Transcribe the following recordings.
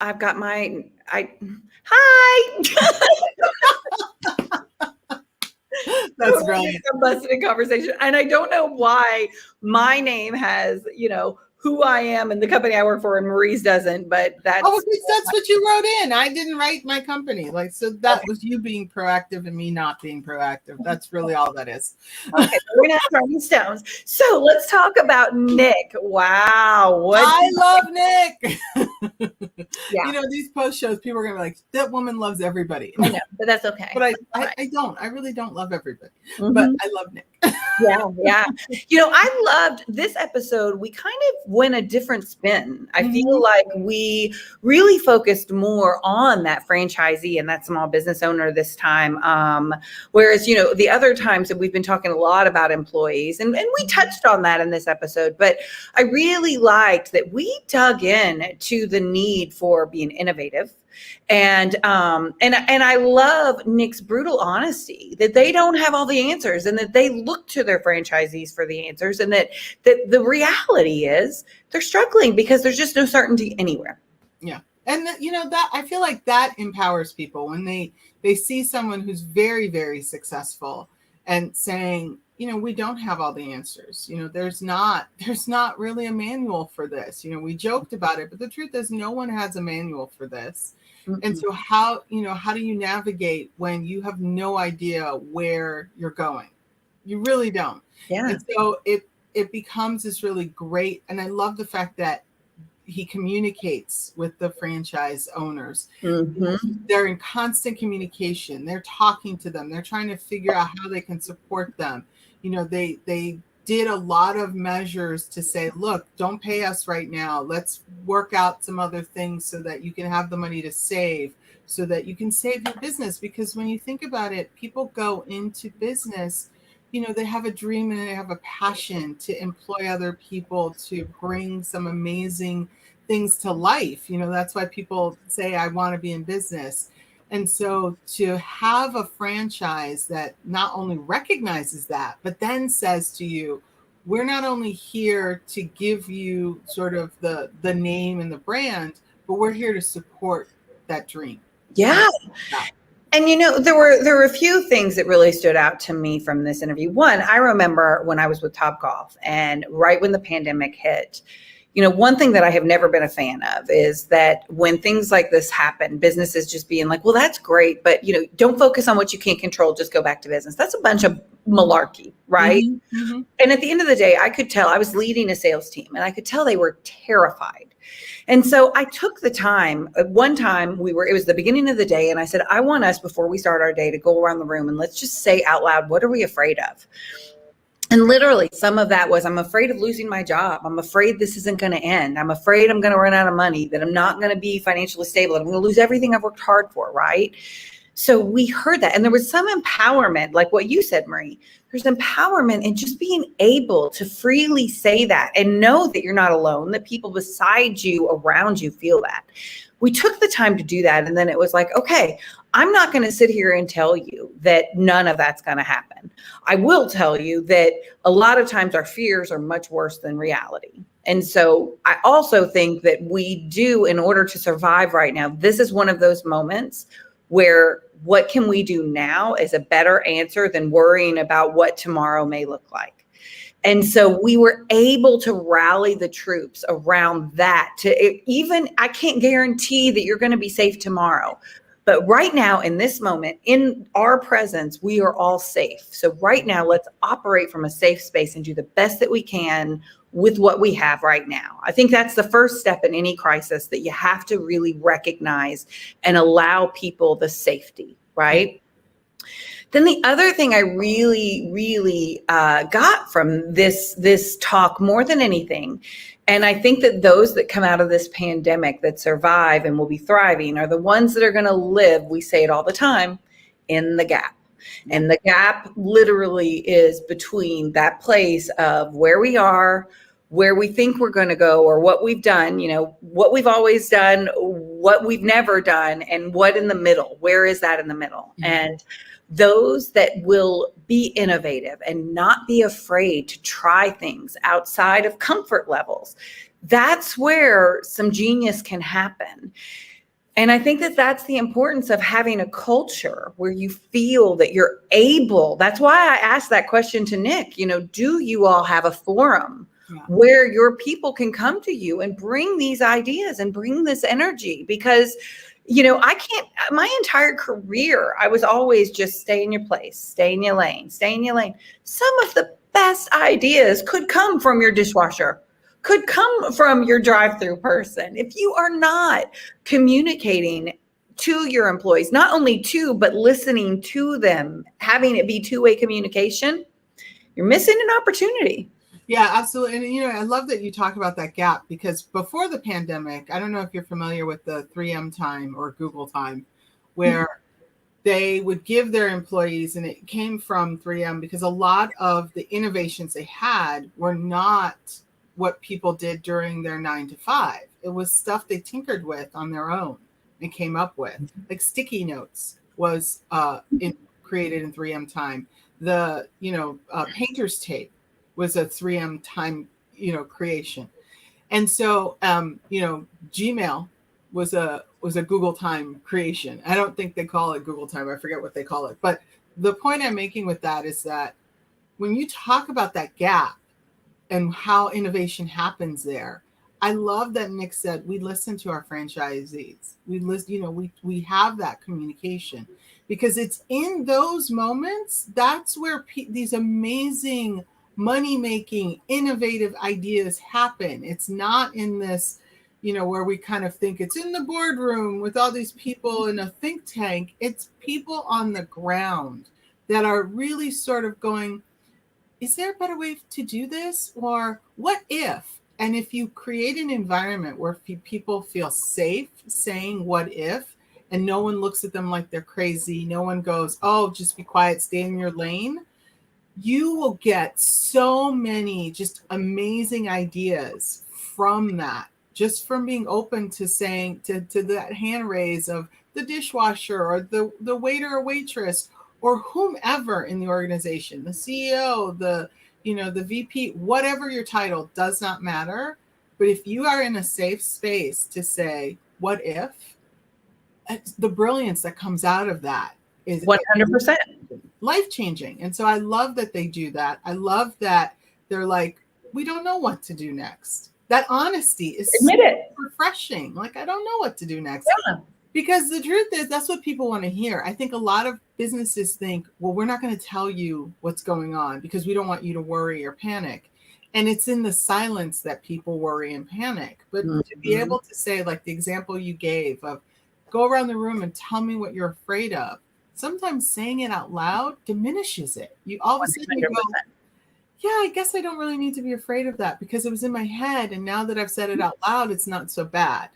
I've got hi. That's brilliant. A busted conversation. And I don't know why my name has, who I am and the company I work for, and Marie's doesn't, but that's what you wrote in. I didn't write my company. So that was you being proactive and me not being proactive. That's really all that is. Okay, we're not throwing stones. So let's talk about Nick. Wow. I love Nick. Yeah. These post shows, people are going to be like, that woman loves everybody. I know, but that's okay. But I don't. I really don't love everybody. Mm-hmm. But I love Nick. Yeah. I loved this episode. We kind of went a different spin. I feel like we really focused more on that franchisee and that small business owner this time. Whereas, the other times that we've been talking a lot about employees, and we touched on that in this episode, but I really liked that we dug in to the need for being innovative. And I love Nick's brutal honesty that they don't have all the answers and that they look to their franchisees for the answers, and that the reality is they're struggling because there's just no certainty anywhere. Yeah. And that I feel like that empowers people when they see someone who's very, very successful and saying, we don't have all the answers. There's not really a manual for this. We joked about it, but the truth is no one has a manual for this. Mm-hmm. And so how do you navigate when you have no idea where you're going? You really don't. Yeah. And so it becomes this really great, and I love the fact that he communicates with the franchise owners. Mm-hmm. They're in constant communication. They're talking to them. They're trying to figure out how they can support them. They did a lot of measures to say, look, don't pay us right now. Let's work out some other things so that you can have the money to save, so that you can save your business. Because when you think about it, people go into business, they have a dream and they have a passion to employ other people, to bring some amazing things to life. That's why people say, I want to be in business. And so to have a franchise that not only recognizes that, but then says to you, we're not only here to give you sort of the name and the brand, but we're here to support that dream. Yeah. And there were a few things that really stood out to me from this interview. One, I remember when I was with Topgolf, and right when the pandemic hit, one thing that I have never been a fan of is that when things like this happen, businesses just being like, well, that's great, but don't focus on what you can't control, just go back to business. That's a bunch of malarkey, right? Mm-hmm, mm-hmm. And at the end of the day, I could tell, I was leading a sales team, and I could tell they were terrified. And so I took the time. One time it was the beginning of the day, and I said, I want us, before we start our day, to go around the room and let's just say out loud, what are we afraid of? And literally some of that was, I'm afraid of losing my job. I'm afraid this isn't going to end. I'm afraid I'm going to run out of money, that I'm not going to be financially stable. I'm going to lose everything I've worked hard for, right? So we heard that. And there was some empowerment, like what you said, Marie. There's empowerment in just being able to freely say that and know that you're not alone, that people beside you, around you feel that. We took the time to do that. And then it was like, okay, I'm not going to sit here and tell you that none of that's going to happen. I will tell you that a lot of times our fears are much worse than reality. And so I also think that we do, in order to survive right now, this is one of those moments where what can we do now is a better answer than worrying about what tomorrow may look like. And so we were able to rally the troops around that. I can't guarantee that you're going to be safe tomorrow. But right now, in this moment, in our presence, we are all safe. So right now, let's operate from a safe space and do the best that we can with what we have right now. I think that's the first step in any crisis, that you have to really recognize and allow people the safety, right? Then the other thing I really, really got from this talk more than anything, and I think that those that come out of this pandemic that survive and will be thriving are the ones that are going to live, we say it all the time, in the gap. And the gap literally is between that place of where we are, where we think we're going to go, or what we've done, what we've always done, what we've never done, and what in the middle. Where is that in the middle? Mm-hmm. And those that will be innovative and not be afraid to try things outside of comfort levels, that's where some genius can happen. And I think that that's the importance of having a culture where you feel that you're able. That's why I asked that question to Nick, do you all have a forum where your people can come to you and bring these ideas and bring this energy? Because, I can't, my entire career, I was always just stay in your place, stay in your lane, stay in your lane. Some of the best ideas could come from your dishwasher, could come from your drive-through person. If you are not communicating to your employees, not only to, but listening to them, having it be two-way communication, you're missing an opportunity. Yeah, absolutely. And, I love that you talk about that gap, because before the pandemic, I don't know if you're familiar with the 3M time or Google time, where they would give their employees, and it came from 3M because a lot of the innovations they had were not what people did during their 9 to 5. It was stuff they tinkered with on their own and came up with. Like sticky notes was created in 3M time. The painter's tape was a 3M time creation. And so Gmail was a Google time creation. I don't think they call it Google time. I forget what they call it. But the point I'm making with that is that when you talk about that gap and how innovation happens there, I love that Nick said we listen to our franchisees. We listen, we have that communication, because it's in those moments that's where these amazing money-making, innovative ideas happen. It's not in this, where we kind of think it's in the boardroom with all these people in a think tank. It's people on the ground that are really sort of going, is there a better way to do this? Or what if? And if you create an environment where people feel safe saying what if, and no one looks at them like they're crazy, no one goes, oh, just be quiet, stay in your lane, you will get so many just amazing ideas from that, just from being open to saying to that hand raise of the dishwasher or the waiter or waitress or whomever in the organization, the CEO, the VP, whatever your title, does not matter. But if you are in a safe space to say, what if, the brilliance that comes out of that is 100% life-changing. And so I love that they do that. I love that they're like, we don't know what to do next. That honesty is so refreshing. Like, I don't know what to do next. Yeah. Because the truth is, that's what people want to hear. I think a lot of businesses think, well, we're not going to tell you what's going on because we don't want you to worry or panic. And it's in the silence that people worry and panic. But to be able to say, like the example you gave of go around the room and tell me what you're afraid of, sometimes saying it out loud diminishes it. You all of a sudden you go, yeah, I guess I don't really need to be afraid of that because it was in my head. And now that I've said it out loud, it's not so bad.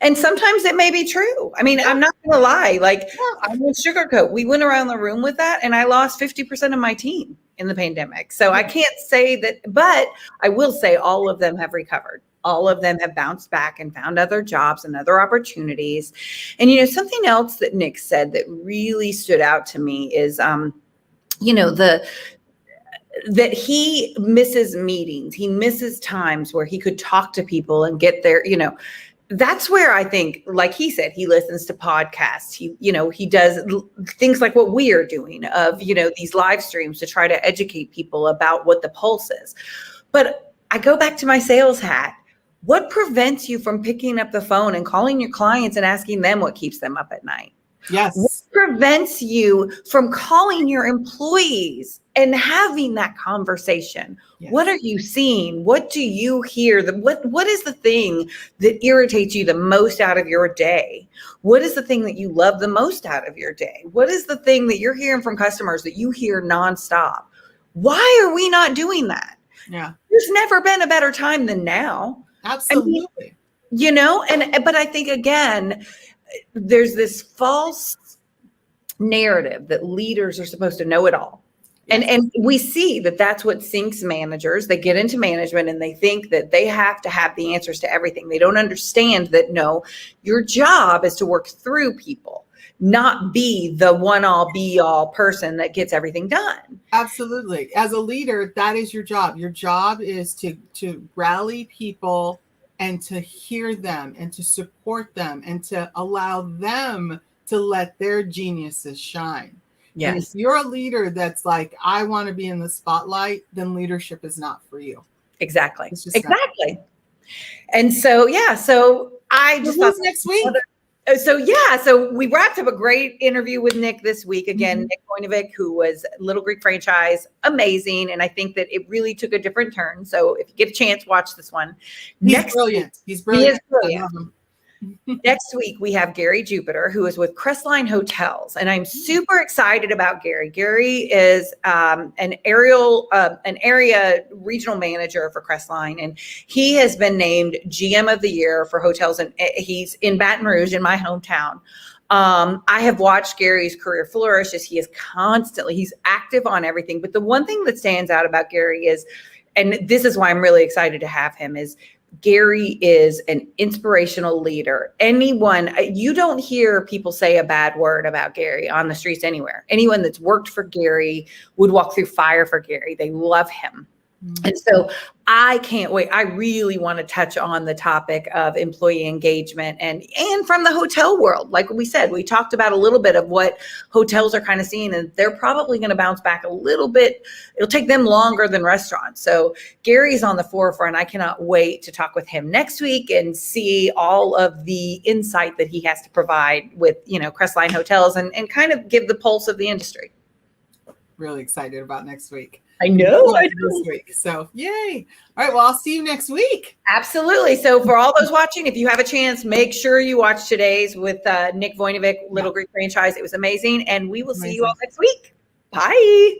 And sometimes it may be true. I mean, I'm not going to lie. Like, I won't sugarcoat. We went around the room with that, and I lost 50% of my team in the pandemic. So I can't say that, but I will say all of them have recovered. All of them have bounced back and found other jobs and other opportunities. And, something else that Nick said that really stood out to me is, that he misses meetings. He misses times where he could talk to people and get their, that's where I think, like he said, he listens to podcasts. He does things like what we are doing of, these live streams to try to educate people about what the pulse is. But I go back to my sales hat. What prevents you from picking up the phone and calling your clients and asking them what keeps them up at night? Yes. What prevents you from calling your employees and having that conversation? Yes. What are you seeing? What do you hear? What is the thing that irritates you the most out of your day? What is the thing that you love the most out of your day? What is the thing that you're hearing from customers that you hear nonstop? Why are we not doing that? Yeah. There's never been a better time than now. Absolutely. I mean, but I think, again, there's this false narrative that leaders are supposed to know it all. Yes. And we see that that's what sinks managers. They get into management and they think that they have to have the answers to everything. They don't understand that, no, your job is to work through people, not be the one-all be-all person that gets everything done. Absolutely. As a leader, that is your job. Your job is to rally people and to hear them and to support them and to allow them to let their geniuses shine. Yes. And if you're a leader that's like, I want to be in the spotlight, then leadership is not for you. Exactly. It's just Exactly. And so, yeah, so I just thought next week. So we wrapped up a great interview with Nick this week. Again, Nick Vojnovic, who was Little Greek franchise, amazing. And I think that it really took a different turn. So if you get a chance, watch this one. He's brilliant. He's brilliant. He is brilliant. I love him. Next week, we have Gary Jupiter, who is with Crestline Hotels. And I'm super excited about Gary. Gary is an area regional manager for Crestline. And he has been named GM of the Year for hotels. And he's in Baton Rouge, in my hometown. I have watched Gary's career flourish as he is he's active on everything. But the one thing that stands out about Gary is, and this is why I'm really excited to have him, is Gary is an inspirational leader. You don't hear people say a bad word about Gary on the streets anywhere. Anyone that's worked for Gary would walk through fire for Gary. They love him. And so I can't wait. I really want to touch on the topic of employee engagement and from the hotel world. Like we said, we talked about a little bit of what hotels are kind of seeing, and they're probably going to bounce back a little bit. It'll take them longer than restaurants. So Gary's on the forefront. I cannot wait to talk with him next week and see all of the insight that he has to provide with, Crestline Hotels and kind of give the pulse of the industry. Really excited about next week. I know. This week. So yay. All right. Well, I'll see you next week. Absolutely. So for all those watching, if you have a chance, make sure you watch today's with Nick Vojnovic, Little Greek franchise. It was amazing. And we will see you all next week. Bye.